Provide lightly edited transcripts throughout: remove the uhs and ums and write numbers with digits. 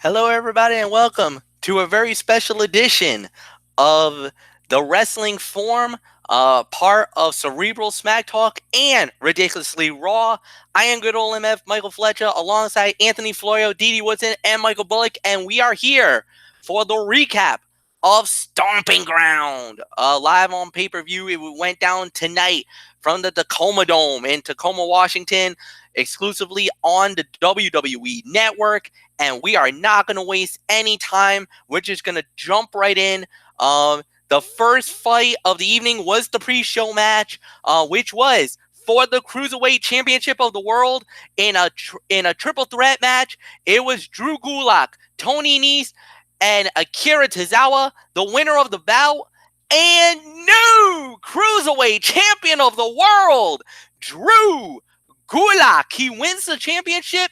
Hello, everybody, and welcome to a very special edition of the Wrestling Forum, part of Cerebral Smack Talk and Ridiculously Raw. I am good old MF Michael Fletcher alongside Anthony Florio, Dee Woodson, and Michael Bullock, and we are here for the recap of Stomping Ground, live on pay-per-view. It went down tonight from the Tacoma Dome in Tacoma, Washington, exclusively on the WWE Network. And we are not going to waste any time. We're just going to jump right in. The first fight of the evening was the pre-show match, which was for the Cruiserweight Championship of the World in a triple threat match. It was Drew Gulak, Tony Nese, and Akira Tozawa, the winner of the bout, and new Cruiserweight Champion of the World, Drew Gulak. He wins the championship.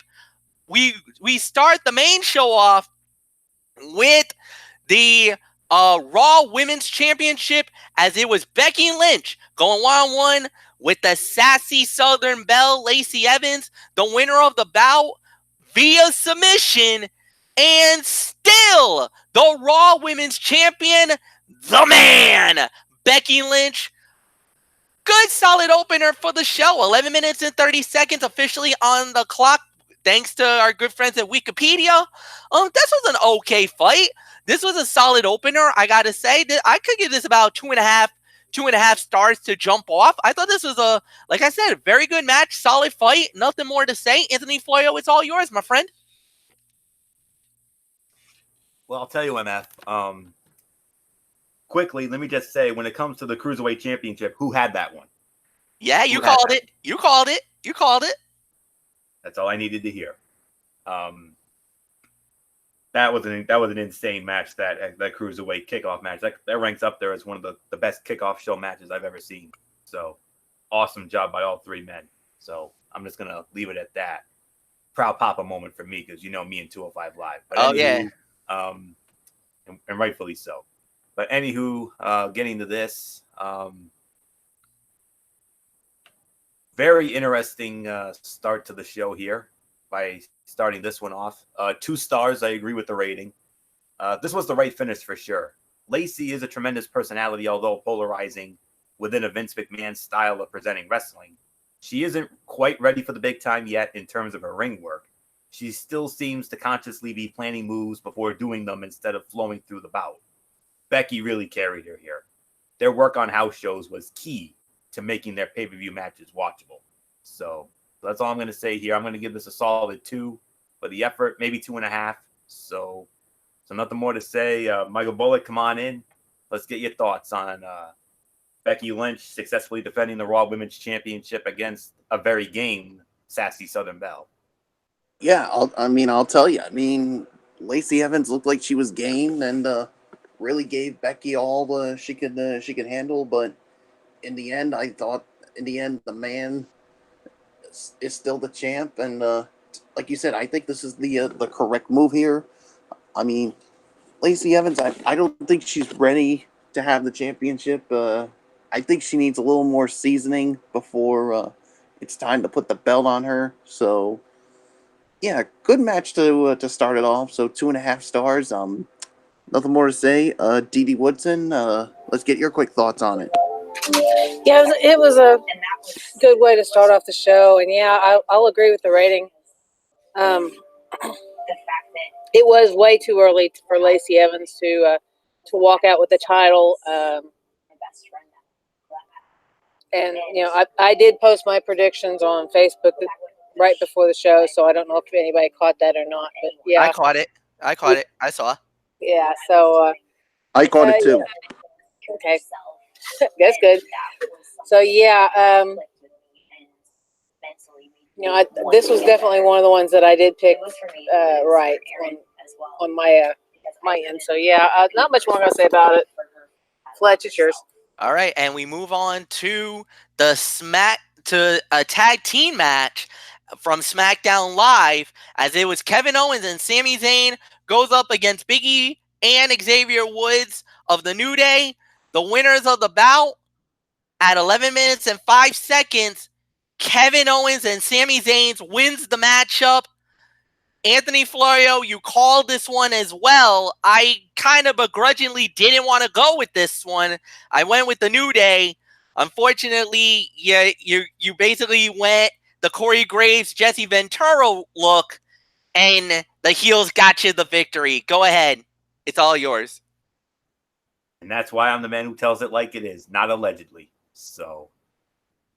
We start the main show off with the Raw Women's Championship, as it was Becky Lynch going one-on-one with the sassy Southern Belle, Lacey Evans, the winner of the bout via submission, and still the Raw Women's Champion, the man, Becky Lynch. Good solid opener for the show. 11 minutes and 30 seconds officially on the clock, thanks to our good friends at Wikipedia. This was an okay fight. This was a solid opener. I gotta say that I could give this about two and a half stars to jump off. I thought this was like I said, a very good match, solid fight. Nothing more to say. Anthony Florio, it's all yours, my friend. Well, I'll tell you, MF. Quickly, let me just say, when it comes to the Cruiserweight Championship, who had that one? Yeah, you called it. You called it. You called it. That's all I needed to hear. That was an insane match. That Cruiserweight kickoff match that ranks up there as one of the best kickoff show matches I've ever seen. So awesome job by all three men. So I'm just gonna leave it at that. Proud Papa moment for me, because you know me and 205 Live. But anywho, and rightfully so. But anywho, getting to this, very interesting start to the show here by starting this one off. 2 stars, I agree with the rating. This was the right finish for sure. Lacey is a tremendous personality, although polarizing within a Vince McMahon style of presenting wrestling. She isn't quite ready for the big time yet in terms of her ring work. She still seems to consciously be planning moves before doing them instead of flowing through the bout. Becky really carried her here. Their work on house shows was key to making their pay-per-view matches watchable. So that's all I'm going to say here. I'm going to give this a solid 2 for the effort, maybe 2.5. So nothing more to say. Michael Bullock, come on in. Let's get your thoughts on Becky Lynch successfully defending the Raw Women's Championship against a very game sassy Southern Belle. Yeah, I'll tell you. Lacey Evans looked like she was game and really gave Becky all she could handle. But in the end, I thought the man is still the champ. And like you said, I think this is the correct move here. Lacey Evans, I don't think she's ready to have the championship. I think she needs a little more seasoning before it's time to put the belt on her. So, yeah, good match to start it off. So 2.5 stars. Nothing more to say. Dee Woodson, let's get your quick thoughts on it. Yeah, it was a good way to start off the show, and yeah, I'll agree with the rating. It was way too early for Lacey Evans to walk out with the title. And I did post my predictions on Facebook right before the show, so I don't know if anybody caught that or not. But yeah, I caught it. I saw. Yeah, so I caught it too. Yeah. Okay, that's good. So yeah, this was definitely one of the ones that I did pick right on my end. So yeah, not much more I'm gonna say about it. Fletch, it's yours. All right, and we move on to a tag team match from SmackDown Live, as it was Kevin Owens and Sami Zayn goes up against Big E and Xavier Woods of the New Day. The winners of the bout at 11 minutes and 5 seconds, Kevin Owens and Sami Zayn wins the matchup. Anthony Florio, you called this one as well. I kind of begrudgingly didn't want to go with this one. I went with the New Day. Unfortunately, you basically went the Corey Graves, Jesse Ventura look, and the heels got you the victory. Go ahead. It's all yours. And that's why I'm the man who tells it like it is, not allegedly. So,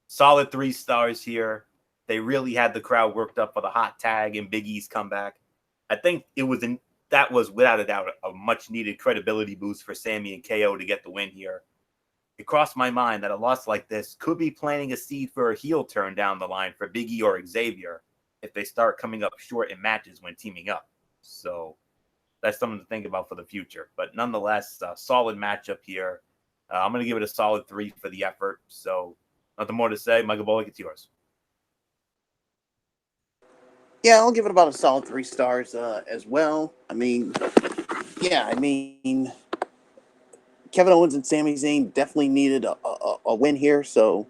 solid 3 stars here. They really had the crowd worked up for the hot tag and Big E's comeback. I think that was without a doubt a much needed credibility boost for Sammy and KO to get the win here. It crossed my mind that a loss like this could be planting a seed for a heel turn down the line for Big E or Xavier if they start coming up short in matches when teaming up. So that's something to think about for the future. But nonetheless, solid matchup here. I'm going to give it a solid 3 for the effort. So nothing more to say. Michael Bullock, it's yours. Yeah, I'll give it about a solid 3 stars as well. I mean, Kevin Owens and Sami Zayn definitely needed a win here. So,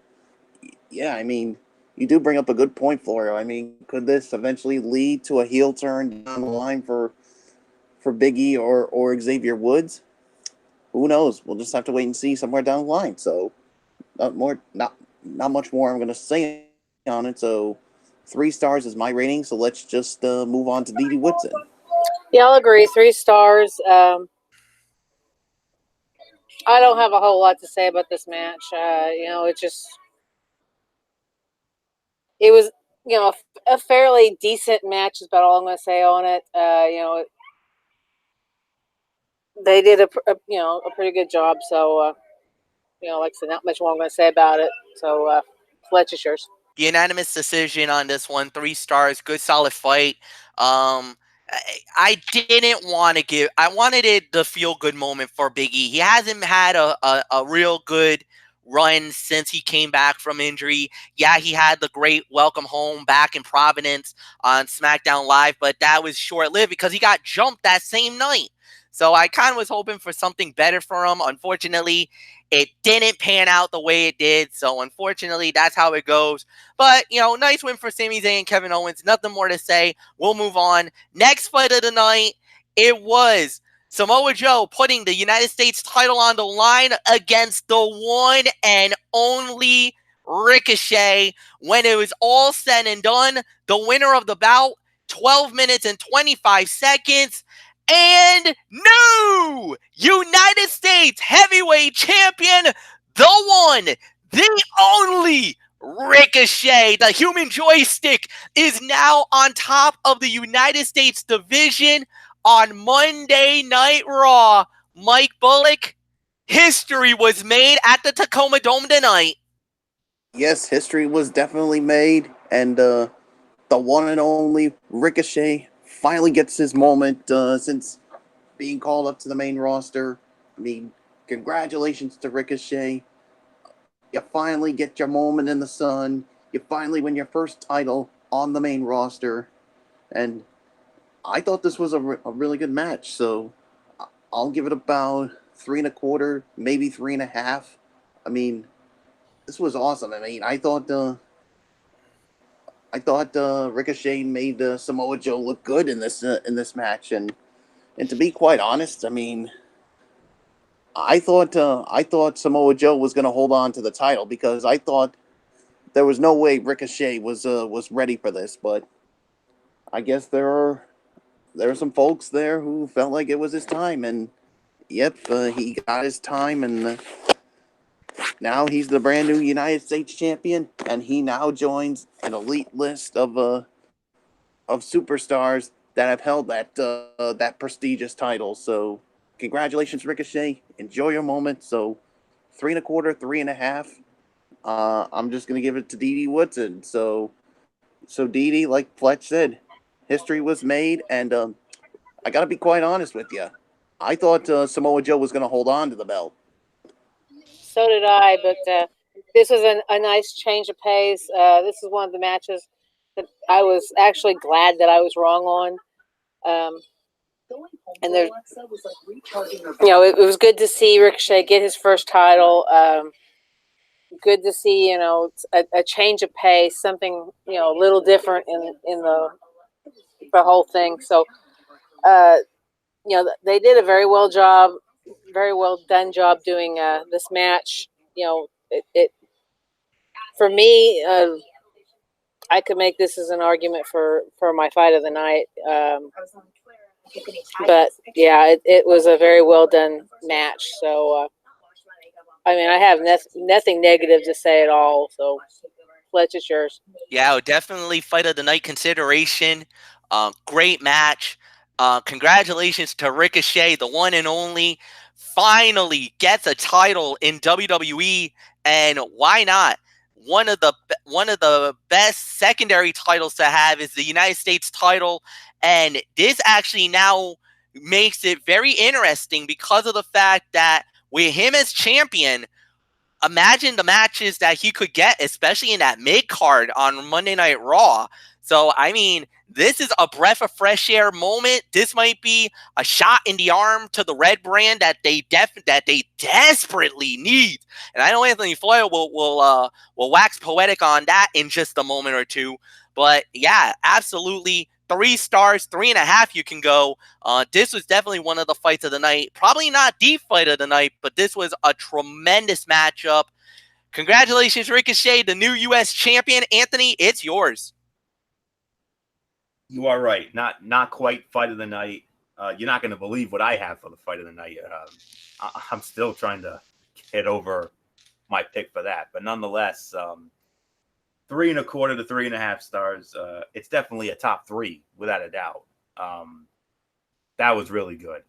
yeah, I mean, you do bring up a good point, Florio. I mean, could this eventually lead to a heel turn down the line for Big E or Xavier Woods? Who knows? We'll just have to wait and see somewhere down the line. So, not much more I'm going to say on it. So, 3 stars is my rating. So let's just move on to Dee Dee Woodson. Yeah, I'll agree. 3 stars. I don't have a whole lot to say about this match. It was, a fairly decent match is about all I'm going to say on it. They did a pretty good job. So, like I said, not much more I'm going to say about it. So, Fletch is yours. Unanimous decision on this one. 3 stars. Good, solid fight. I didn't want to give. I wanted it the feel good moment for Big E. He hasn't had a real good run since he came back from injury. Yeah, he had the great welcome home back in Providence on SmackDown Live, but that was short lived because he got jumped that same night. So I kind of was hoping for something better for him. Unfortunately, it didn't pan out the way it did. So unfortunately, that's how it goes. But, nice win for Sami Zayn and Kevin Owens. Nothing more to say. We'll move on. Next fight of the night, it was Samoa Joe putting the United States title on the line against the one and only Ricochet. When it was all said and done, the winner of the bout, 12 minutes and 25 seconds, and new United States heavyweight champion, the one, the only Ricochet. The human joystick is now on top of the United States division on Monday Night Raw. Mike Bullock, history was made at the Tacoma Dome tonight. Yes, history was definitely made, and the one and only Ricochet finally gets his moment since being called up to the main roster. I mean, congratulations to Ricochet. You finally get your moment in the sun. You finally win your first title on the main roster. And I thought this was a really good match. So I'll give it about 3.25, maybe 3.5. I mean, this was awesome. I mean, I thought Ricochet made Samoa Joe look good in this match, and to be quite honest, I mean, I thought Samoa Joe was going to hold on to the title because I thought there was no way Ricochet was ready for this, but I guess there are some folks there who felt like it was his time, and yep, he got his time, and now he's the brand new United States champion, and he now joins an elite list of superstars that have held that prestigious title. So, congratulations, Ricochet. Enjoy your moment. So, 3.25, 3.5. I'm just gonna give it to Dee Dee Woodson. So Dee Dee, like Fletch said, history was made, and I gotta be quite honest with you. I thought Samoa Joe was gonna hold on to the belt. So did I, but this was a nice change of pace. This is one of the matches that I was actually glad that I was wrong on. And there, it was good to see Ricochet get his first title. Good to see, a change of pace, something, a little different in the whole thing. So, they did a very well done job doing this match. It for me, I could make this as an argument for my fight of the night. But yeah, it was a very well done match. So, I mean, I have nothing negative to say at all. So, Fletch, it's yours. Yeah, definitely fight of the night consideration. Great match. Congratulations to Ricochet, the one and only. Finally gets a title in WWE, and why not? One of the best secondary titles to have is the United States title, and this actually now makes it very interesting because of the fact that with him as champion, imagine the matches that he could get, especially in that mid card on Monday Night Raw. So, I mean, this is a breath of fresh air moment. This might be a shot in the arm to the Red brand that they desperately need. And I know Anthony Floyd will wax poetic on that in just a moment or two. But yeah, absolutely. 3 stars, 3.5 you can go. This was definitely one of the fights of the night. Probably not the fight of the night, but this was a tremendous matchup. Congratulations, Ricochet, the new U.S. champion. Anthony, it's yours. You are right. Not quite fight of the night. You're not going to believe what I have for the fight of the night. I'm still trying to get over my pick for that, but nonetheless, 3.25 to 3.5 stars. It's definitely a top 3 without a doubt. That was really good.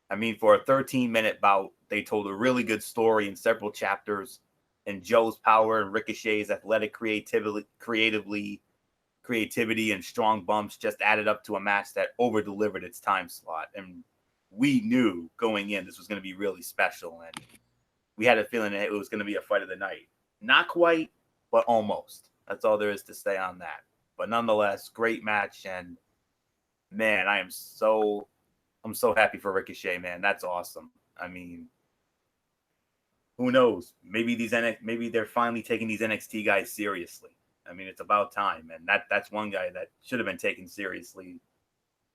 I mean, for a 13-minute bout, they told a really good story in several chapters, and Joe's power and Ricochet's athletic creativity and strong bumps just added up to a match that over-delivered its time slot. And we knew going in this was going to be really special, and we had a feeling that it was going to be a fight of the night. Not quite, but almost. That's all there is to say on that. But nonetheless, great match, and man, I'm so happy for Ricochet, man. That's awesome. I mean, who knows? Maybe they're finally taking these NXT guys seriously. I mean, it's about time, and that's one guy that should have been taken seriously.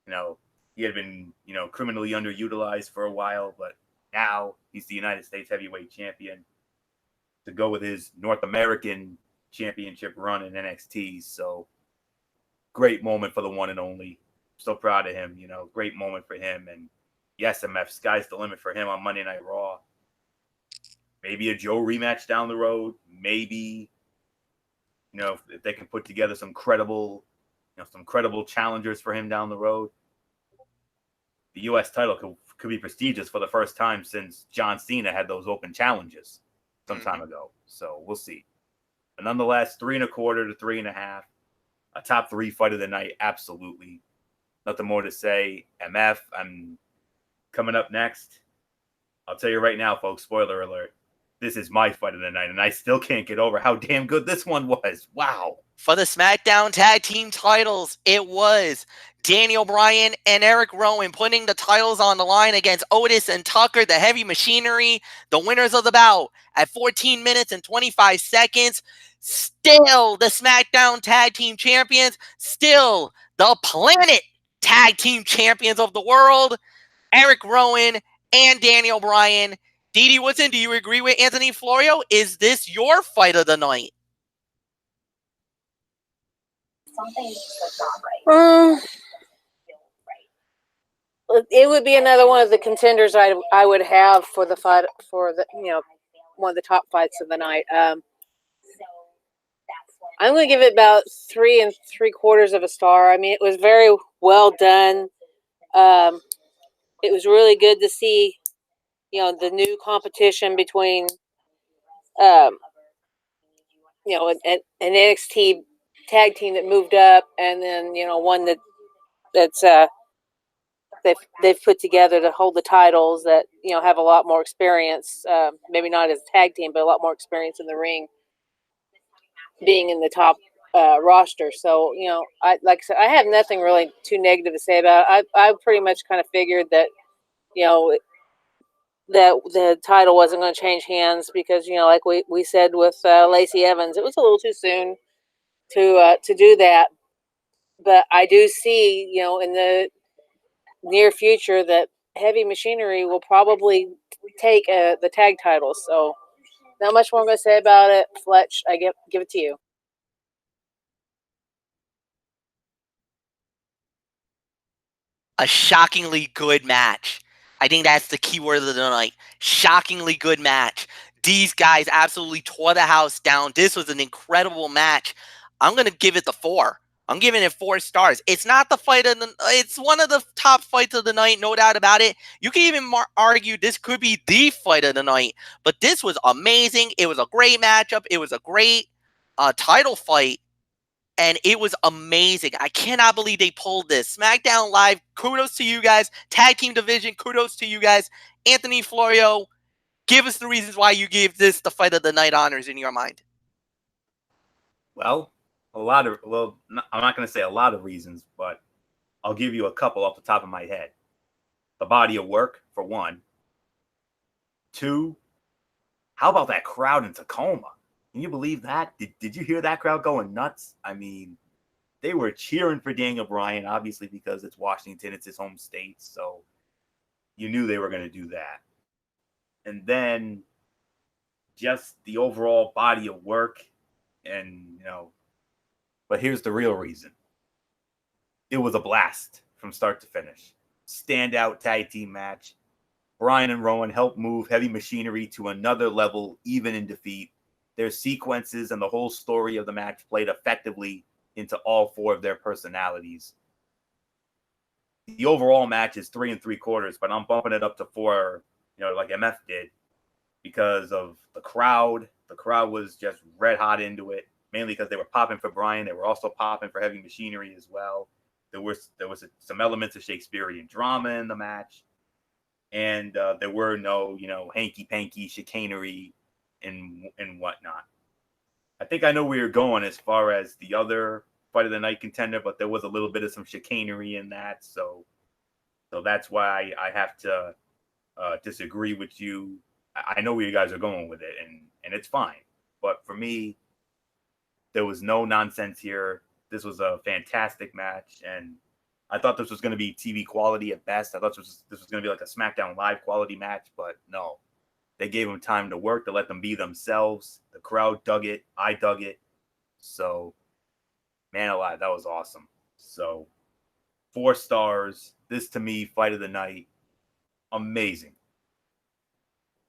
He had been, criminally underutilized for a while, but now he's the United States Heavyweight Champion to go with his North American Championship run in NXT. So great moment for the one and only. So proud of him, great moment for him. And yes, MF, sky's the limit for him on Monday Night Raw. Maybe a Joe rematch down the road. Maybe, if they can put together some credible challengers for him down the road. The U.S. title could be prestigious for the first time since John Cena had those open challenges some time ago. So we'll see. But nonetheless, 3.25 to 3.5, a top 3 fight of the night. Absolutely. Nothing more to say. MF, I'm coming up next. I'll tell you right now, folks, spoiler alert. This is my fight of the night, and I still can't get over how damn good this one was. Wow. For the SmackDown Tag Team titles, it was Daniel Bryan and Eric Rowan putting the titles on the line against Otis and Tucker, the Heavy Machinery, the winners of the bout at 14 minutes and 25 seconds. Still the SmackDown Tag Team champions, still the Planet Tag Team champions of the world, Eric Rowan and Daniel Bryan. Didi Woodson, do you agree with Anthony Florio? Is this your fight of the night? It would be another one of the contenders I would have for the fight, for the one of the top fights of the night. I'm going to give it about 3 3/4 star. I mean, it was very well done. It was really good to see, the new competition between, an NXT tag team that moved up, and then one that's they've put together to hold the titles that have a lot more experience. Maybe not as a tag team, but a lot more experience in the ring, being in the top roster. So like I said, I have nothing really too negative to say about it. I pretty much kind of figured that that the title wasn't going to change hands because like we said with Lacey Evans, it was a little too soon to do that. but I do see, in the near future that Heavy Machinery will probably take the tag titles. So not much more I'm going to say about it. Fletch, I give it to you. A shockingly good match. I think that's the key word of the night. Shockingly good match. These guys absolutely tore the house down. This was an incredible match. I'm going to give it the 4. I'm giving it 4 stars. It's not the fight of the. It's one of the top fights of the night, no doubt about it. You can even argue this could be the fight of the night. But this was amazing. It was a great matchup. It was a great title fight. And it was amazing. I cannot believe they pulled this. SmackDown Live, kudos to you guys. Tag Team Division, kudos to you guys. Anthony Florio, give us the reasons why you gave this the fight of the night honors in your mind. Well, I'm not going to say a lot of reasons, but I'll give you a couple off the top of my head. The body of work, for one. 2, how about that crowd in Tacoma? Can you believe that? Did you hear that crowd going nuts? I mean, they were cheering for Daniel Bryan, obviously, because it's Washington, it's his home state. So you knew they were going to do that. And then just the overall body of work. And, but here's the real reason. It was a blast from start to finish. Standout tag team match. Bryan and Rowan helped move Heavy Machinery to another level, even in defeat. Their sequences and the whole story of the match played effectively into all 4 of their personalities. The overall match is 3 3/4, but I'm bumping it up to 4, like MF did, because of the crowd. The crowd was just red hot into it, mainly because they were popping for Bryan. They were also popping for Heavy Machinery as well. There was some elements of Shakespearean drama in the match, and there were no, hanky-panky chicanery and whatnot. I think I know where you're going as far as the other fight of the night contender, but there was a little bit of some chicanery in that, so that's why I have to disagree with you. I know where you guys are going with it, and it's fine. But for me, there was no nonsense here. This was a fantastic match, and I thought this was going to be TV quality at best. I thought this was going to be like a SmackDown Live quality match, but no. They gave them time to work, to let them be themselves. The crowd dug it. I dug it. So, man alive, that was awesome. So, 4 stars. This, to me, fight of the night. Amazing.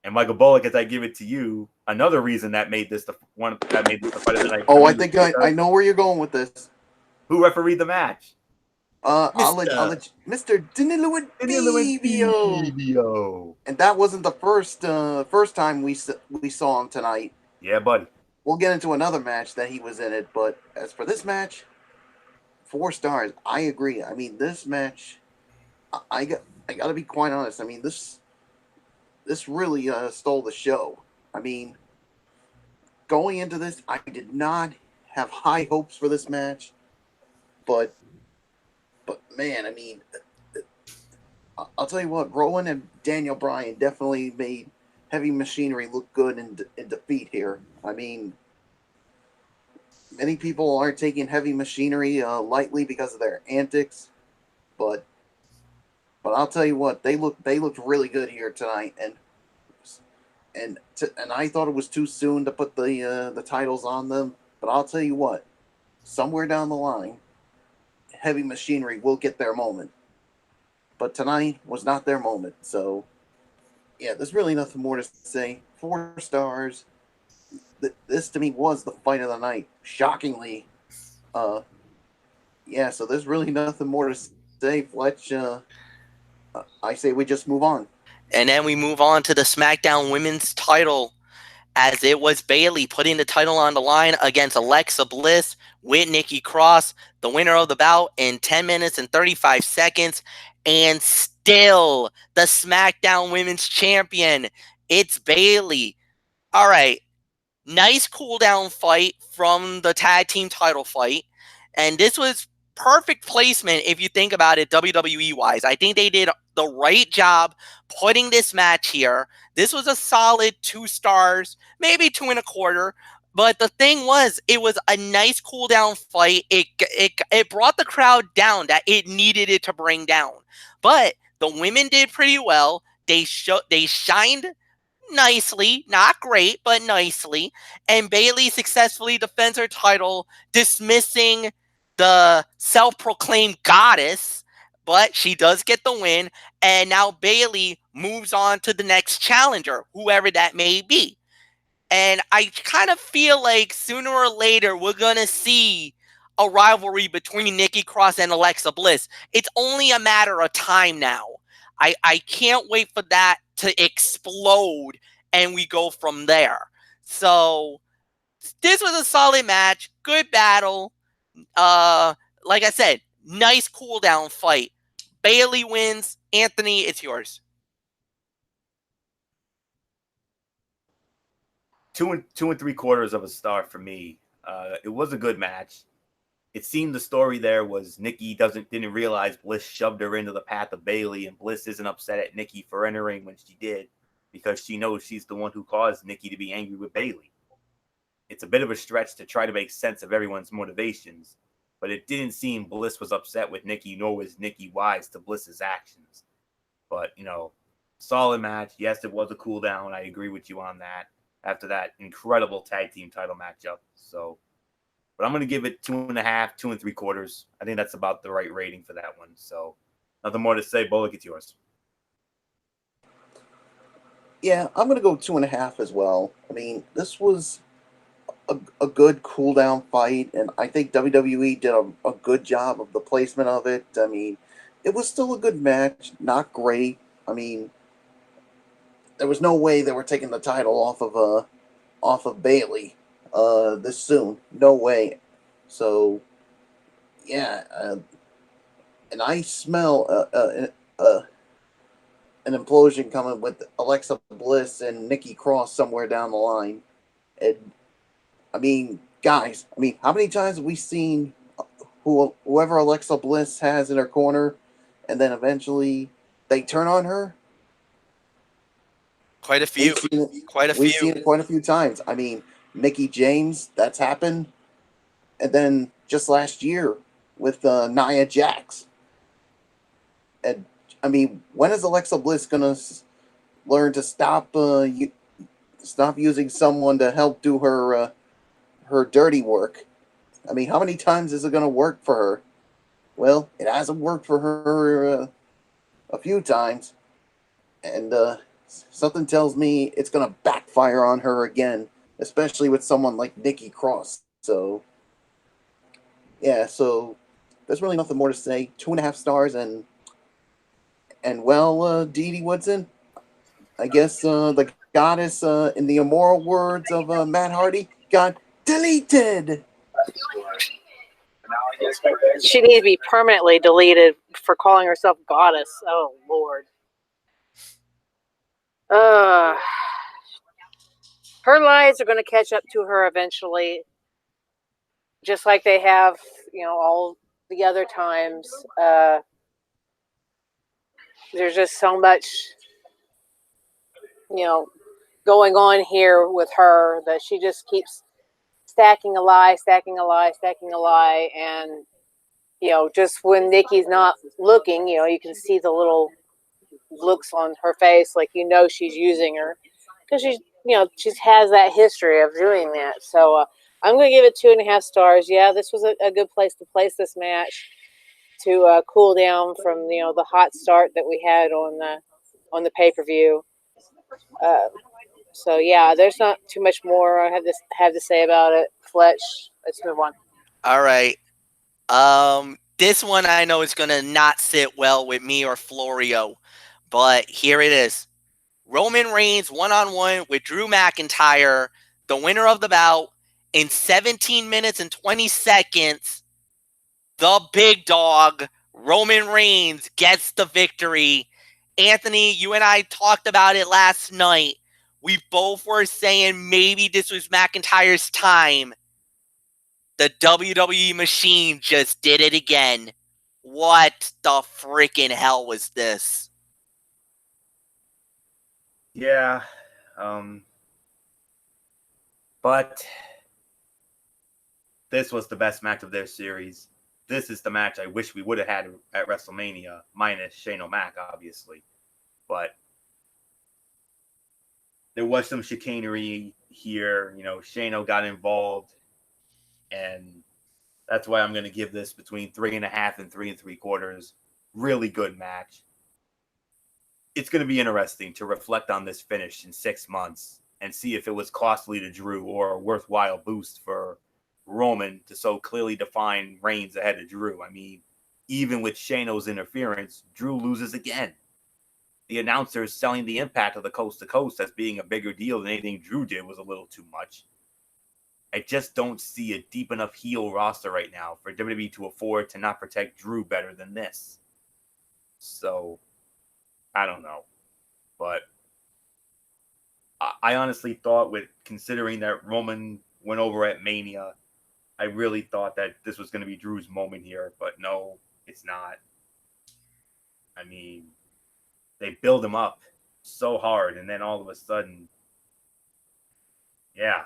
And Michael Bullock, as I give it to you, another reason that made this the fight of the night. Oh, I think I know where you're going with this. Who refereed the match? I'll let Mr. Danilo Bivio. And that wasn't the first time we saw him tonight. Yeah, buddy. We'll get into another match that he was in it, but as for this match, 4 stars. I agree. I mean, this match, I got to be quite honest. I mean, this really stole the show. I mean, going into this, I did not have high hopes for this match, but man, I mean, I'll tell you what, Rowan and Daniel Bryan definitely made Heavy Machinery look good in defeat here. I mean, many people aren't taking Heavy Machinery lightly because of their antics, but I'll tell you what, they looked really good here tonight, and I thought it was too soon to put the titles on them, but I'll tell you what, somewhere down the line, Heavy Machinery will get their moment. But tonight was not their moment. So, yeah, there's really nothing more to say. 4 stars. This, to me, was the fight of the night. Shockingly. Yeah, so there's really nothing more to say. Fletch, I say we just move on. And then we move on to the SmackDown Women's title, as it was Bayley putting the title on the line against Alexa Bliss with Nikki Cross, the winner of the bout in 10 minutes and 35 seconds, and still the SmackDown Women's Champion. It's Bayley. All right, nice cool down fight from the tag team title fight, and this was perfect placement if you think about it WWE-wise. I think they did the right job putting this match here. This was a solid 2 stars, maybe 2 1/4. But the thing was, it was a nice cool down fight. It brought the crowd down that it needed it to bring down. But the women did pretty well. They shined nicely, not great, but nicely. And Bayley successfully defends her title, dismissing the self-proclaimed goddess. But she does get the win, and now Bayley moves on to the next challenger, whoever that may be. And I kind of feel like sooner or later we're going to see a rivalry between Nikki Cross and Alexa Bliss. It's only a matter of time now. I can't wait for that to explode and we go from there. So this was a solid match, good battle. Like I said, nice cool down fight. Bayley wins. Anthony, it's yours. Two and 3/4 of a star for me. It was a good match. It seemed the story there was Nikki didn't realize Bliss shoved her into the path of Bayley, and Bliss isn't upset at Nikki for entering when she did because she knows she's the one who caused Nikki to be angry with Bayley. It's a bit of a stretch to try to make sense of everyone's motivations, but it didn't seem Bliss was upset with Nikki, nor was Nikki wise to Bliss's actions. But, solid match. Yes, it was a cool down. I agree with you on that after that incredible tag team title matchup. But I'm going to give it 2.5, 2 3/4. I think that's about the right rating for that one. So nothing more to say. Bullock, it's yours. Yeah, I'm going to go 2.5 as well. I mean, this was a good cool down fight, and I think WWE did a good job of the placement of it. I mean, it was still a good match, not great. I mean, there was no way they were taking the title off of Bayley this soon. No way. So, yeah, and I smell an implosion coming with Alexa Bliss and Nikki Cross somewhere down the line. And I mean, guys, how many times have we seen whoever Alexa Bliss has in her corner, and then eventually they turn on her? Quite a few. We've seen it quite a few times. I mean, Mickie James, that's happened. And then just last year with Nia Jax. And, I mean, when is Alexa Bliss going to learn to stop using someone to help do her dirty work? I mean, how many times is it going to work for her? Well, it hasn't worked for her a few times. And something tells me it's going to backfire on her again, especially with someone like Nikki Cross. So, yeah, so there's really nothing more to say. 2.5 stars, and well, Dee Dee Woodson, I guess the goddess, in the immoral words of Matt Hardy, got deleted. She needs to be permanently deleted for calling herself goddess. Oh, Lord. Her lies are going to catch up to her eventually, just like they have, all the other times. There's just so much, going on here with her that she just keeps stacking a lie, and just when Nikki's not looking, you can see the little looks on her face, like she's using her because she has that history of doing that. So I'm going to give it 2.5 stars. Yeah, this was a good place to place this match to cool down from the hot start that we had on the pay-per-view. So yeah, there's not too much more I have to say about it. Fletch, let's move on. All right. This one I know is gonna not sit well with me or Florio, but here it is. Roman Reigns 1-on-1 with Drew McIntyre, the winner of the bout, in 17 minutes and 20 seconds. The big dog, Roman Reigns, gets the victory. Anthony, you and I talked about it last night. We both were saying maybe this was McIntyre's time. The WWE machine just did it again. What the freaking hell was this? Yeah. But this was the best match of their series. This is the match I wish we would have had at WrestleMania, minus Shane O'Mac, obviously. But there was some chicanery here. Shane got involved, and that's why I'm going to give this between 3.5 and 3 3/4. Really good match. It's going to be interesting to reflect on this finish in 6 months and see if it was costly to Drew or a worthwhile boost for Roman to so clearly define Reigns ahead of Drew. I mean, even with Shano's interference, Drew loses again. The announcers selling the impact of the coast to coast as being a bigger deal than anything Drew did was a little too much. I just don't see a deep enough heel roster right now for WWE to afford to not protect Drew better than this. So, I don't know. But I honestly thought, with considering that Roman went over at Mania, I really thought that this was going to be Drew's moment here. But no, it's not. I mean, they build him up so hard, and then all of a sudden, yeah,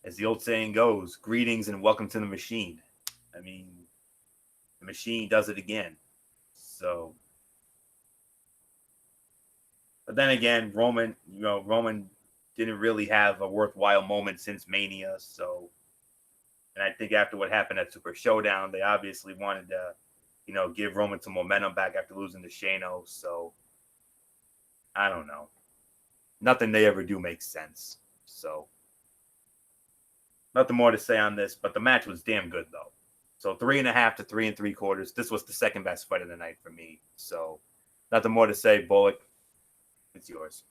as the old saying goes, greetings and welcome to the machine. I mean, the machine does it again. So, but then again, Roman didn't really have a worthwhile moment since Mania. So, and I think after what happened at Super Showdown, they obviously wanted to, give Roman some momentum back after losing to Shano. So, I don't know. Nothing they ever do makes sense. So, nothing more to say on this, but the match was damn good, though. So, 3.5 to 3 3/4. This was the second best fight of the night for me. So, nothing more to say, Bullock. It's yours.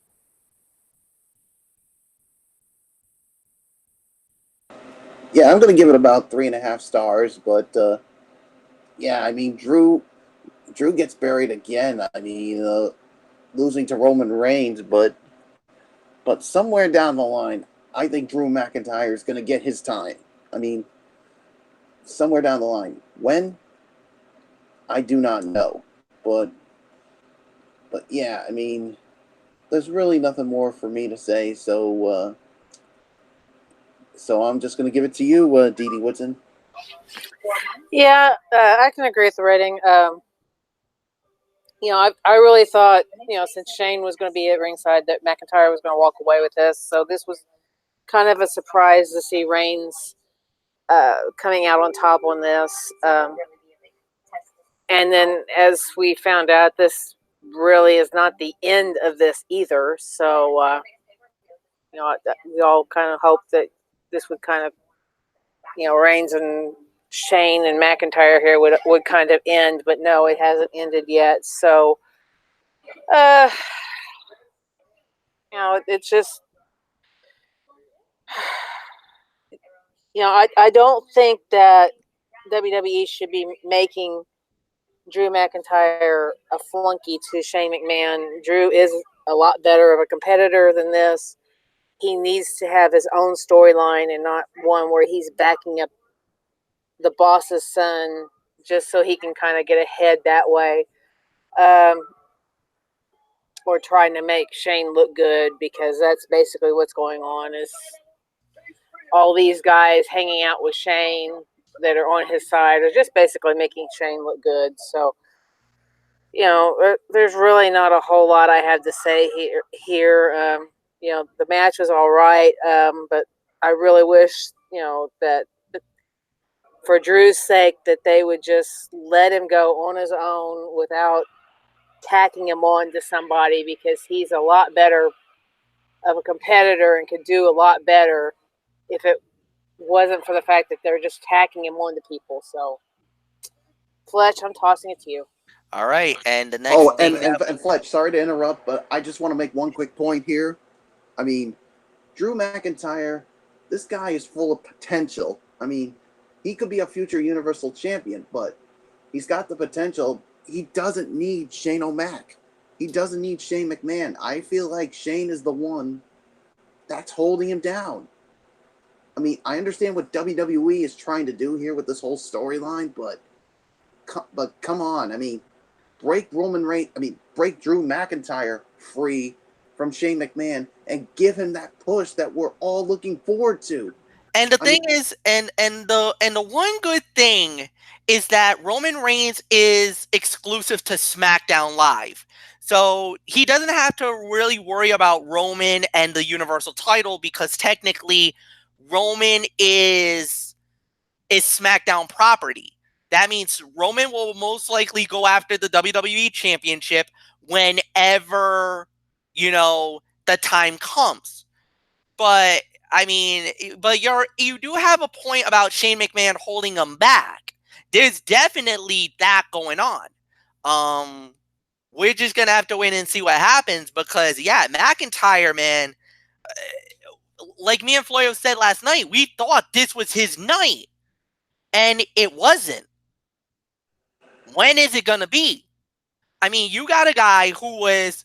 Yeah, I'm going to give it about 3.5 stars, but yeah, I mean, Drew gets buried again. I mean, losing to Roman Reigns, but somewhere down the line, I think Drew McIntyre is going to get his time. I mean, somewhere down the line. When? I do not know. But yeah, I mean, there's really nothing more for me to say, so I'm just going to give it to you, Dee Dee Woodson. Yeah, I can agree with the rating. I really thought, since Shane was going to be at ringside, that McIntyre was going to walk away with this. So this was kind of a surprise to see Reigns coming out on top on this. And then, as we found out, this really is not the end of this either. So, we all kind of hoped that this would kind of, Reigns and Shane and McIntyre here would kind of end, but no, it hasn't ended yet. So, it's just, I don't think that WWE should be making Drew McIntyre a flunky to Shane McMahon. Drew is a lot better of a competitor than this. He needs to have his own storyline and not one where he's backing up the boss's son just so he can kind of get ahead that way. Or trying to make Shane look good, because that's basically what's going on, is all these guys hanging out with Shane that are on his side are just basically making Shane look good. So, there's really not a whole lot I have to say here. The match was all right, but I really wish, that for Drew's sake, that they would just let him go on his own without tacking him on to somebody, because he's a lot better of a competitor and could do a lot better if it wasn't for the fact that they're just tacking him on to people. So, Fletch, I'm tossing it to you. All right, and the next thing. And Fletch, sorry to interrupt, but I just want to make one quick point here. I mean, Drew McIntyre, this guy is full of potential. I mean, he could be a future Universal Champion, but he's got the potential. He doesn't need Shane O'Mac. He doesn't need Shane McMahon. I feel like Shane is the one that's holding him down. I mean, I understand what WWE is trying to do here with this whole storyline, but come on. I mean, break Drew McIntyre free from Shane McMahon and give him that push that we're all looking forward to. And the thing is, and the one good thing is that Roman Reigns is exclusive to SmackDown Live. So he doesn't have to really worry about Roman and the Universal title because technically Roman is SmackDown property. That means Roman will most likely go after the WWE Championship whenever, the time comes. But I mean, but you do have a point about Shane McMahon holding him back. There's definitely that going on. We're just gonna have to wait and see what happens because McIntyre, man, like me and Floyo said last night, we thought this was his night, and it wasn't. When is it gonna be? I mean, you got a guy who was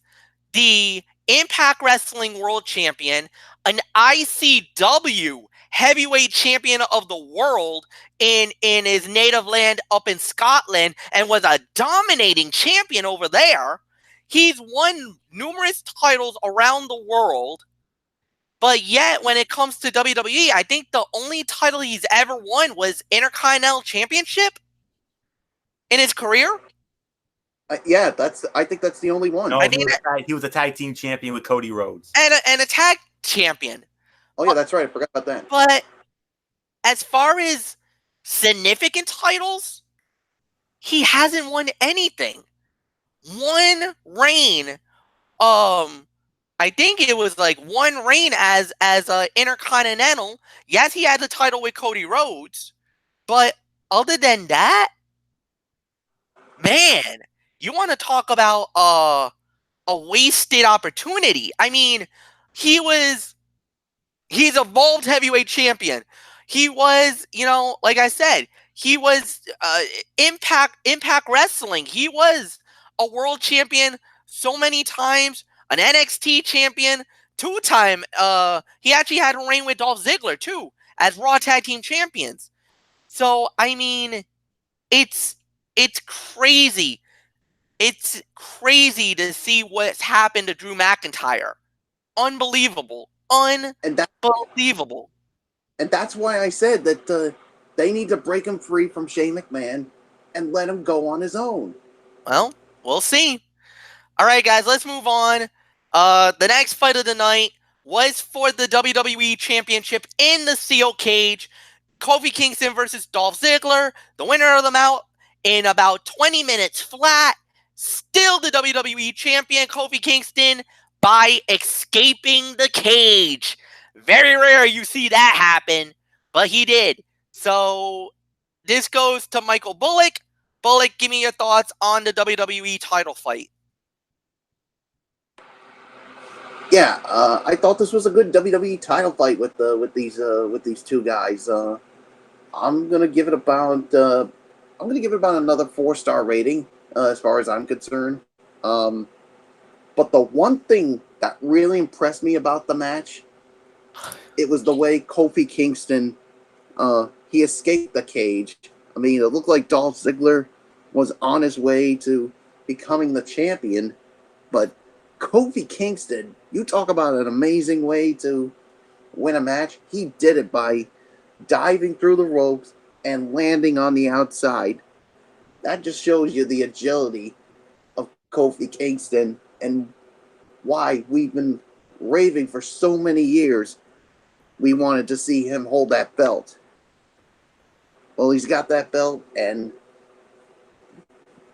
the Impact Wrestling World Champion, an ICW Heavyweight Champion of the World in his native land up in Scotland, and was a dominating champion over there. He's won numerous titles around the world, but yet when it comes to WWE, I think the only title he's ever won was Intercontinental Championship in his career. Yeah, I think that's the only one. No, he was a tag team champion with Cody Rhodes. And a tag champion. Oh, yeah, that's right. I forgot about that. But as far as significant titles, he hasn't won anything. One reign, I think it was like one reign as a Intercontinental. Yes, he had the title with Cody Rhodes, but other than that, man, you want to talk about a wasted opportunity. I mean, he's evolved heavyweight champion. He was, like I said, he was Impact Wrestling. He was a world champion so many times, an NXT champion 2-time. He actually had a reign with Dolph Ziggler too as Raw Tag Team Champions. So I mean, it's crazy. It's crazy to see what's happened to Drew McIntyre. Unbelievable. Unbelievable. And that's why I said that they need to break him free from Shane McMahon and let him go on his own. Well, we'll see. All right, guys, let's move on. The next fight of the night was for the WWE Championship in the steel cage. Kofi Kingston versus Dolph Ziggler. The winner of the bout in about 20 minutes flat. Still the WWE Champion, Kofi Kingston, by escaping the cage. Very rare you see that happen, but he did. So this goes to Michael Bullock. Bullock, give me your thoughts on the WWE title fight. Yeah, I thought this was a good WWE title fight with these two guys. I'm gonna give it about another 4-star rating as far as I'm concerned. But the one thing that really impressed me about the match, it was the way Kofi Kingston he escaped the cage. I mean, it looked like Dolph Ziggler was on his way to becoming the champion, but Kofi Kingston, you talk about an amazing way to win a match. He did it by diving through the ropes and landing on the outside. That just shows you the agility of Kofi Kingston and why we've been raving for so many years. We wanted to see him hold that belt. Well, he's got that belt, and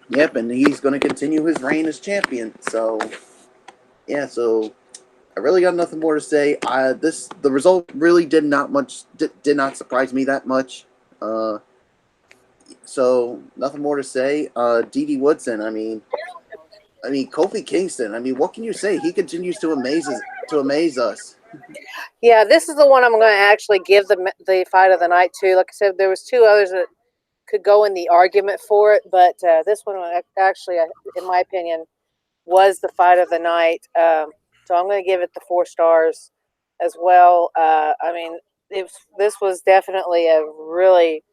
and he's going to continue his reign as champion. So, yeah, so I really got nothing more to say. The result really did not surprise me that much. So nothing more to say. D.D. Woodson, I mean, Kofi Kingston. I mean, what can you say? He continues to amaze us. Yeah, this is the one I'm going to actually give the fight of the night to. Like I said, there was two others that could go in the argument for it, but this one actually, in my opinion, was the fight of the night. So I'm going to give it the 4 stars as well. I mean, this was definitely a really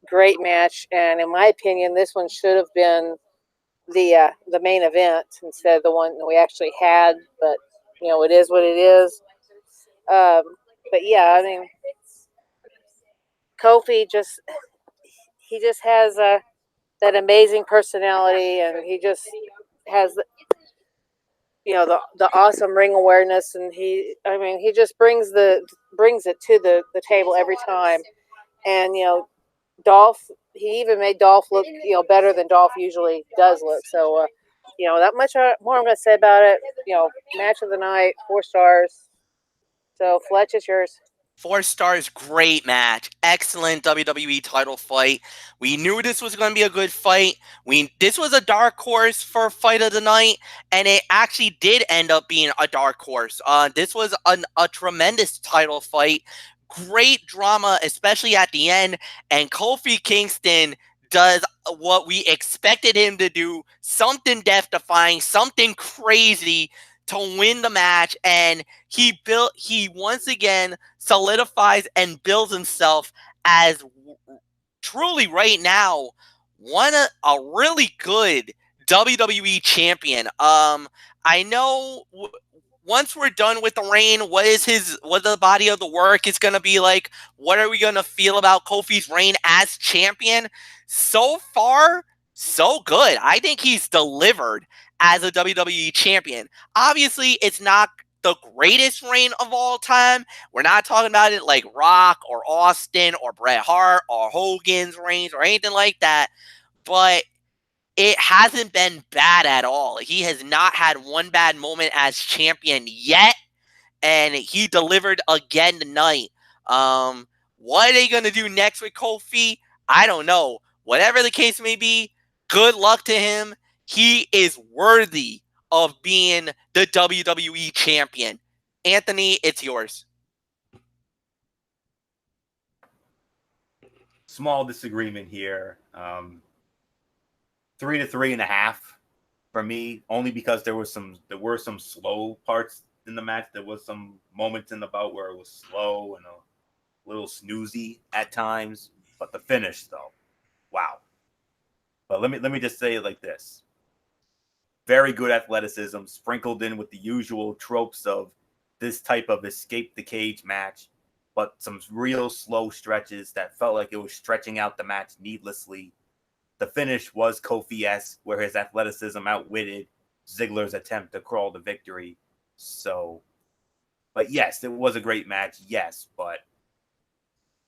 great match, and in my opinion, this one should have been the main event instead of the one that we actually had. But it is what it is. But yeah, I mean, Kofi he just has that amazing personality, and he just has the awesome ring awareness, and he just brings it to the table every time. And Dolph, he even made Dolph look better than Dolph usually does look. So that much more I'm going to say about it. Match of the night, 4 stars. So Fletch, it's yours. 4 stars, great match. Excellent WWE title fight. We knew this was going to be a good fight. This was a dark horse for fight of the night, and it actually did end up being a dark horse. This was a tremendous title fight. Great drama, especially at the end. And Kofi Kingston does what we expected him to do. Something death-defying, something crazy to win the match, and he once again solidifies and builds himself as truly right now a really good WWE champion. I know once we're done with the reign, what the body of the work is going to be like? What are we going to feel about Kofi's reign as champion? So far, so good. I think he's delivered as a WWE champion. Obviously, it's not the greatest reign of all time. We're not talking about it like Rock or Austin or Bret Hart or Hogan's reigns or anything like that. But it hasn't been bad at all. He has not had one bad moment as champion yet, and he delivered again tonight. What are they going to do next with Kofi? I don't know. Whatever the case may be, good luck to him. He is worthy of being the WWE champion. Anthony, it's yours. Small disagreement here. 3 to 3.5 for me, only because there were some slow parts in the match. There was some moments in the bout where it was slow and a little snoozy at times, but the finish though, wow. But let me just say it like this: very good athleticism, sprinkled in with the usual tropes of this type of escape the cage match, but some real slow stretches that felt like it was stretching out the match needlessly. The finish was Kofi-esque, where his athleticism outwitted Ziggler's attempt to crawl to victory. So, but yes, it was a great match. Yes, but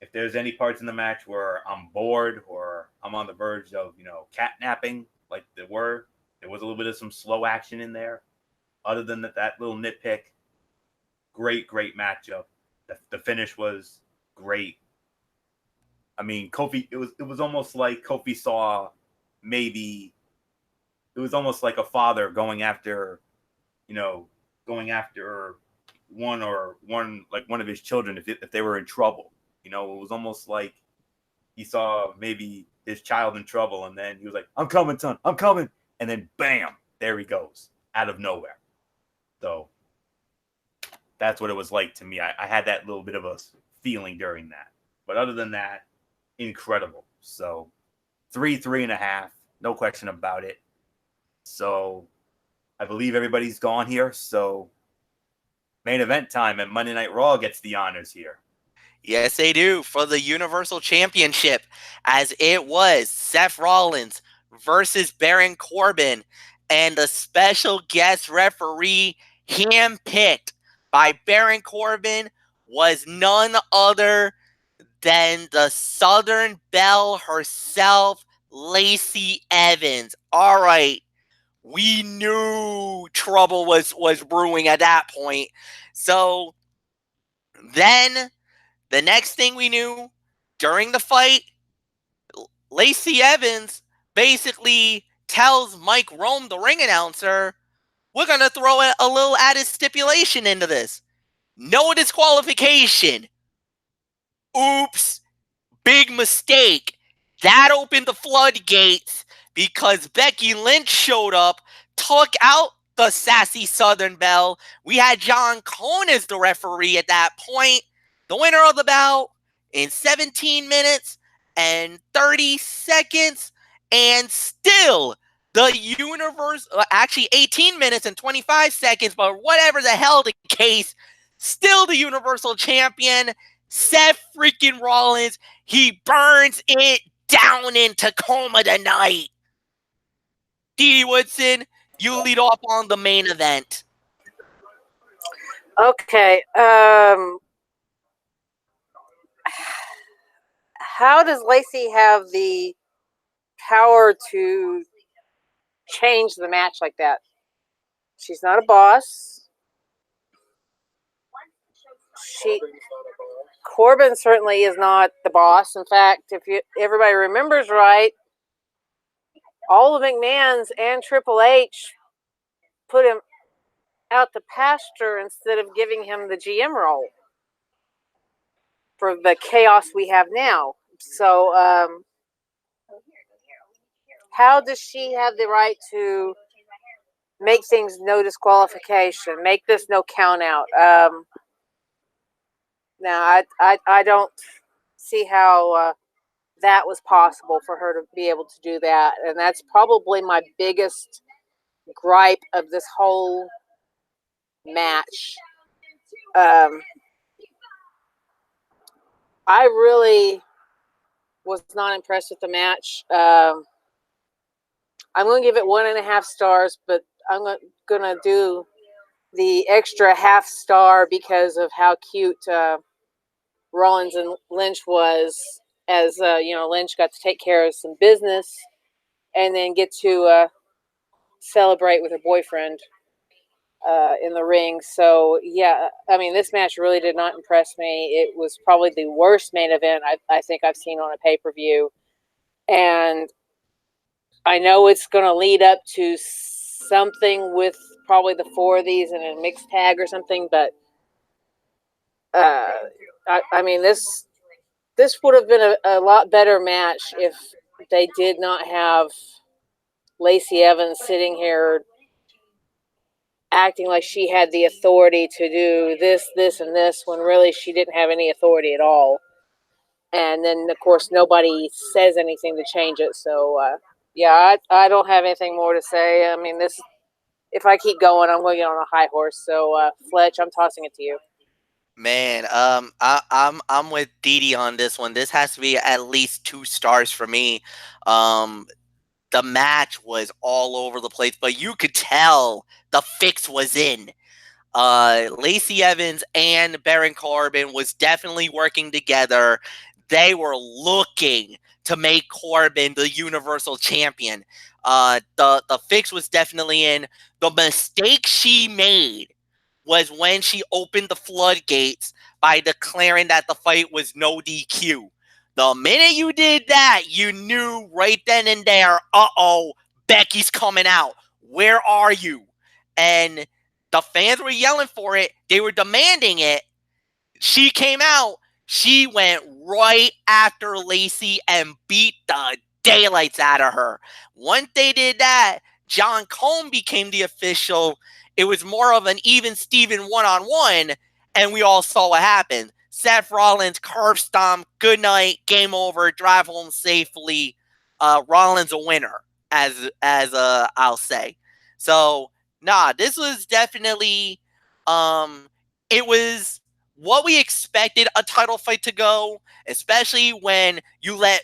if there's any parts in the match where I'm bored or I'm on the verge of, catnapping, like there was a little bit of some slow action in there. Other than that little nitpick, great matchup. The finish was great. I mean, Kofi, it was almost like Kofi saw it was almost like a father going after one of his children if they were in trouble. It was almost like he saw maybe his child in trouble, and then he was like, "I'm coming, son, I'm coming," and then bam, there he goes out of nowhere. So that's what it was like to me. I had that little bit of a feeling during that, but other than that, incredible. So 3.5, no question about it. So I believe everybody's gone here. So main event time at Monday Night Raw gets the honors here. Yes, they do, for the Universal Championship, as it was Seth Rollins versus Baron Corbin, and the special guest referee handpicked by Baron Corbin was none other than the Southern Belle herself, Lacey Evans. All right, we knew trouble was brewing at that point. So then the next thing we knew, during the fight, Lacey Evans basically tells Mike Rome, the ring announcer, we're going to throw a little added stipulation into this. No disqualification. Oops. Big mistake. That opened the floodgates because Becky Lynch showed up, took out the sassy Southern Belle. We had John Cone as the referee at that point. The winner of the bout in 17 minutes and 30 seconds, and still the universe, actually 18 minutes and 25 seconds, but whatever the hell the case, still the Universal Champion, Seth freaking Rollins, he burns it down in Tacoma tonight. Dee Woodson, you lead off on the main event. Okay. How does Lacey have the power to change the match like that? She's not a boss. Corbin certainly is not the boss. In fact, if everybody remembers right, all of McMahon's and Triple H put him out the pasture instead of giving him the GM role for the chaos we have now. So, how does she have the right to make things no disqualification, make this no count out? Now, I don't see how that was possible for her to be able to do that. And that's probably my biggest gripe of this whole match. I really was not impressed with the match. I'm going to give it 1.5 stars, but I'm going to do the extra half star because of how cute Rollins and Lynch was, as Lynch got to take care of some business and then get to celebrate with her boyfriend in the ring. So yeah, I mean, this match really did not impress me. It was probably the worst main event I think I've seen on a pay-per-view, and I know it's going to lead up to something with probably the 4 of these in a mixed tag or something, but I mean, this would have been a lot better match if they did not have Lacey Evans sitting here acting like she had the authority to do this, this, and this, when really she didn't have any authority at all. And then, of course, nobody says anything to change it. So, yeah, I don't have anything more to say. I mean, this, if I keep going, I'm going to get on a high horse. So, Fletch, I'm tossing it to you. Man, I'm with Dee on this one. This has to be at least 2 stars for me. The match was all over the place, but you could tell the fix was in. Lacey Evans and Baron Corbin was definitely working together. They were looking to make Corbin the Universal Champion. The fix was definitely in. The mistake she made was when she opened the floodgates by declaring that the fight was no DQ. The minute you did that, you knew right then and there, Becky's coming out. Where are you? And the fans were yelling for it. They were demanding it. She came out. She went right after Lacey and beat the daylights out of her. Once they did that, John Cone became the official. It was more of an even Steven one-on-one, and we all saw what happened. Seth Rollins, curb stomp, good night, game over, drive home safely. Rollins a winner, as I'll say. So, nah, this was definitely, it was what we expected a title fight to go, especially when you let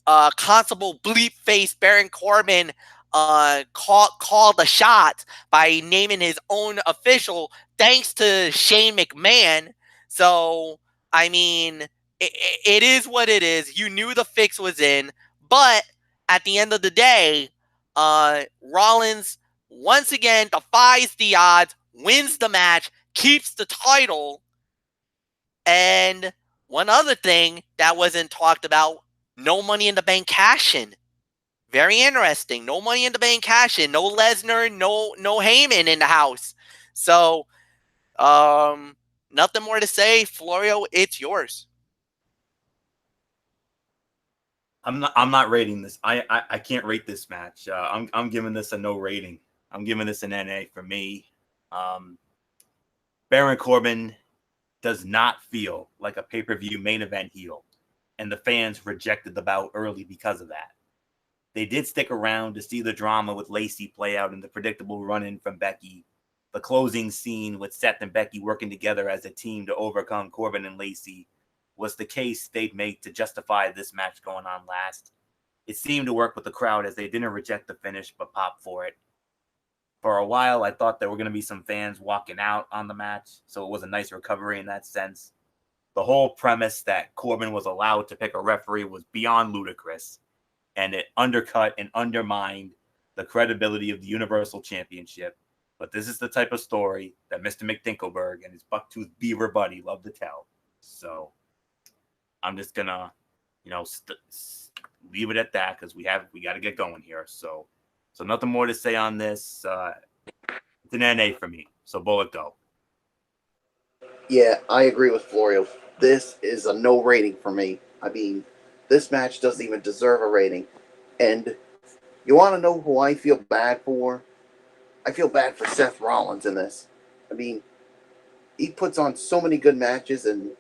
Constable Bleep Face Baron Corbin call the shot by naming his own official, thanks to Shane McMahon. So, I mean, it is what it is. You knew the fix was in, but at the end of the day, Rollins once again defies the odds, wins the match, keeps the title. And one other thing that wasn't talked about, no Money in the Bank cash-in. Very interesting. No Money in the Bank cash-in. No Lesnar, no Heyman in the house. So, nothing more to say. Florio, it's yours. I'm not rating this. I can't rate this match. I'm giving this a no rating. I'm giving this an NA for me. Baron Corbin does not feel like a pay-per-view main event heel, and the fans rejected the bout early because of that. They did stick around to see the drama with Lacey play out in the predictable run-in from Becky, the closing scene with Seth and Becky working together as a team to overcome Corbin and Lacey, was the case they'd make to justify this match going on last. It seemed to work with the crowd as they didn't reject the finish but popped for it. For a while, I thought there were going to be some fans walking out on the match, so it was a nice recovery in that sense. The whole premise that Corbin was allowed to pick a referee was beyond ludicrous, and it undercut and undermined the credibility of the Universal Championship. But this is the type of story that Mr. McDinkleberg and his bucktooth beaver buddy love to tell. So I'm just gonna, leave it at that because we got to get going here. So nothing more to say on this. It's an NA for me. So Bullet, go. Yeah, I agree with Florio. This is a no rating for me. I mean, this match doesn't even deserve a rating. And you want to know who I feel bad for? I feel bad for Seth Rollins in this. I mean, he puts on so many good matches, and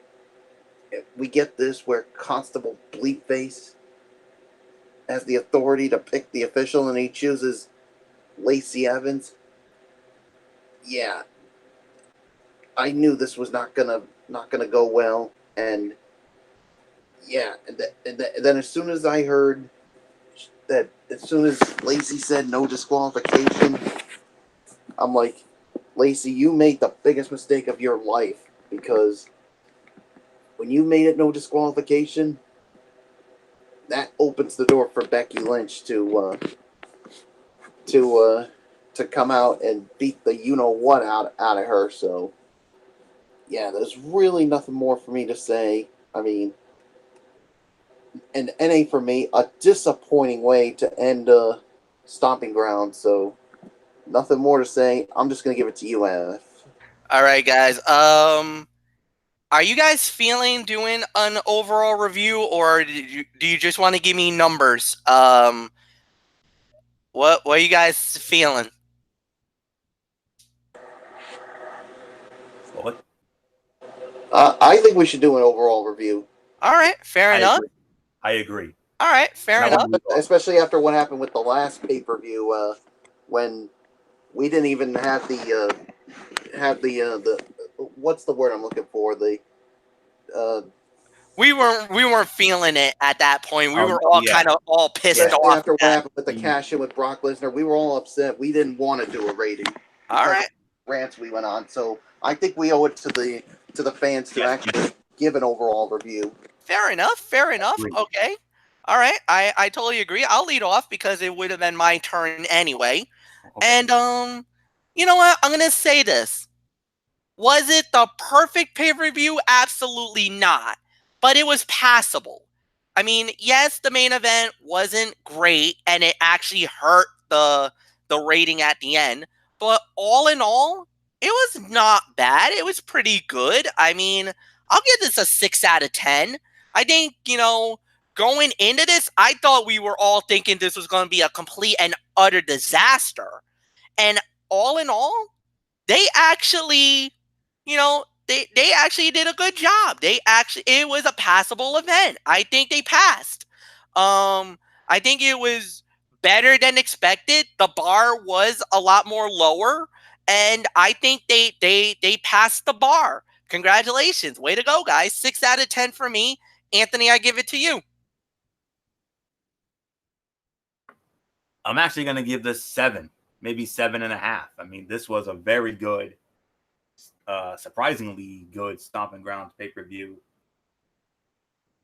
we get this where Constable Bleepface has the authority to pick the official, and he chooses Lacey Evans. Yeah, I knew this was not gonna go well, and yeah, and then as soon as I heard that, as soon as Lacey said no disqualification, I'm like, Lacey, you made the biggest mistake of your life, because when you made it no disqualification, that opens the door for Becky Lynch to come out and beat the you-know-what out of her. So, yeah, there's really nothing more for me to say. I mean, an NA for me, a disappointing way to end Stomping Ground. So, nothing more to say. I'm just going to give it to you, AF. All right, guys. Are you guys feeling doing an overall review, or do you just want to give me numbers? What are you guys feeling? Bullet? I think we should do an overall review. All right, fair enough. I agree. All right, fair enough. Especially after what happened with the last pay-per-view, when we didn't even have the what's the word I'm looking for? We weren't feeling it at that point. We were all kind of all pissed off. After what happened with the cash in with Brock Lesnar, we were all upset. We didn't want to do a rating. All right. Rants we went on. So I think we owe it to the fans to actually give an overall review. Fair enough. Okay. All right. I totally agree. I'll lead off because it would have been my turn anyway. Okay. And you know what? I'm gonna say this. Was it the perfect pay-per-view? Absolutely not. But it was passable. I mean, yes, the main event wasn't great, and it actually hurt the rating at the end. But all in all, it was not bad. It was pretty good. I mean, I'll give this a 6 out of 10. I think, going into this, I thought we were all thinking this was going to be a complete and utter disaster. And all in all, they actually, they actually did a good job. It was a passable event. I think they passed. I think it was better than expected. The bar was a lot more lower, and I think they passed the bar. Congratulations. Way to go, guys. 6 out of 10 for me. Anthony, I give it to you. I'm actually going to give this 7, maybe 7.5. I mean, this was a very good, surprisingly good Stomping Grounds pay-per-view.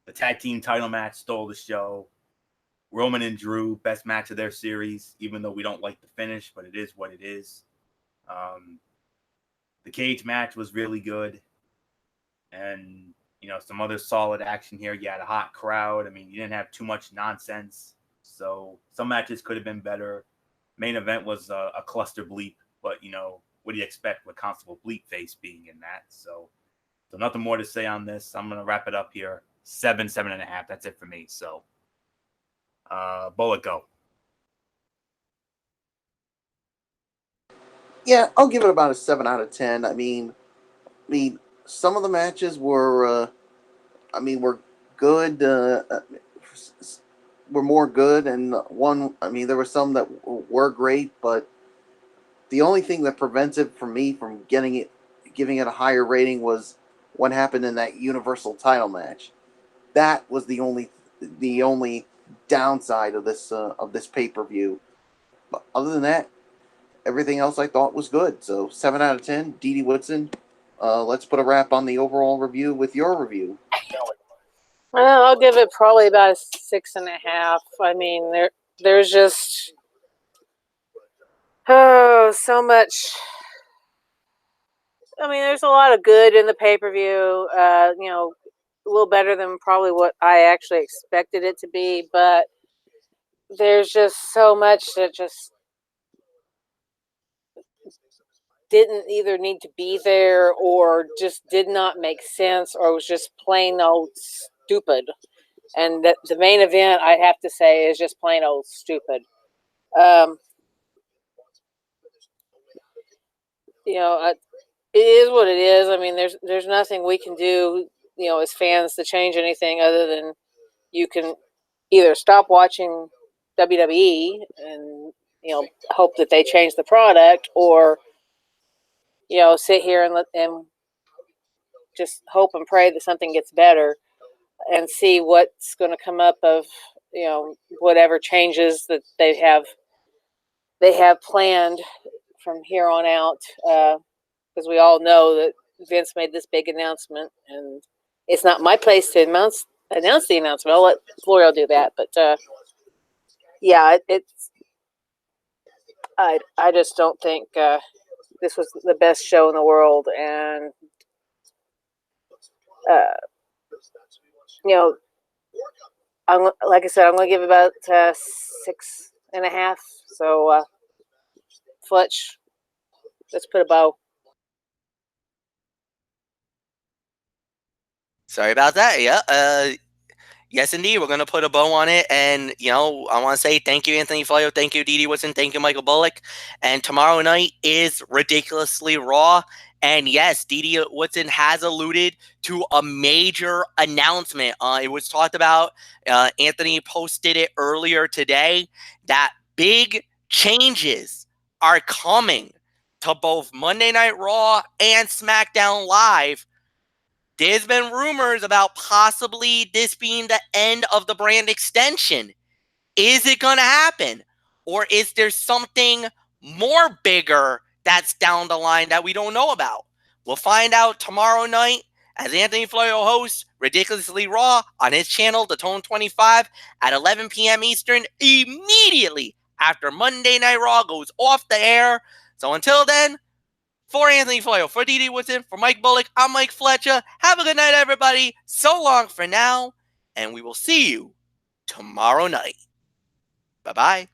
The tag team title match stole the show. Roman and Drew, best match of their series, even though we don't like the finish, but it is what it is. The cage match was really good. And, some other solid action here. You had a hot crowd. I mean, you didn't have too much nonsense. So some matches could have been better. Main event was a cluster bleep, but, what do you expect with Constable Bleepface being in that? So nothing more to say on this. I'm going to wrap it up here. 7.5. That's it for me. So, Bullet, go. Yeah, I'll give it about a 7 out of 10. I mean, some of the matches were, were good. Were more good, and there were some that were great, but the only thing that prevents it from me from giving it a higher rating was what happened in that Universal title match. That was the only downside of this pay-per-view. But other than that, everything else I thought was good. So 7 out of 10, Dee Woodson. Let's put a wrap on the overall review with your review. Well, I'll give it probably about a 6.5. I mean, there's just so much. I mean, there's a lot of good in the pay-per-view. A little better than probably what I actually expected it to be, but there's just so much that just didn't either need to be there or just did not make sense or was just plain old stupid. And the main event, I have to say, is just plain old stupid. It is what it is. I mean, there's nothing we can do, as fans to change anything other than you can either stop watching WWE and hope that they change the product, or sit here and let them just hope and pray that something gets better and see what's going to come up of whatever changes that they have planned from here on out, because we all know that Vince made this big announcement, and it's not my place to announce the announcement. I'll let Florio do that, but I just don't think this was the best show in the world, and like I said, I'm going to give it about 6.5. So, Fletch, let's put a bow. Sorry about that. Yeah. Yes, indeed. We're going to put a bow on it. And, I want to say thank you, Anthony Florio. Thank you, Dee Woodson. Thank you, Michael Bullock. And tomorrow night is Ridiculously Raw. And yes, Dee Woodson has alluded to a major announcement. It was talked about. Anthony posted it earlier today that big changes are coming to both Monday Night Raw and SmackDown Live. There's been rumors about possibly this being the end of the brand extension. Is it going to happen? Or is there something more bigger that's down the line that we don't know about? We'll find out tomorrow night as Anthony Florio hosts Ridiculously Raw on his channel, The Tone 25, at 11 p.m. Eastern, immediately after Monday Night Raw goes off the air. So until then, for Anthony Florio, for Dee Woodson, for Mike Bullock, I'm Mike Fletcher. Have a good night, everybody. So long for now, and we will see you tomorrow night. Bye-bye.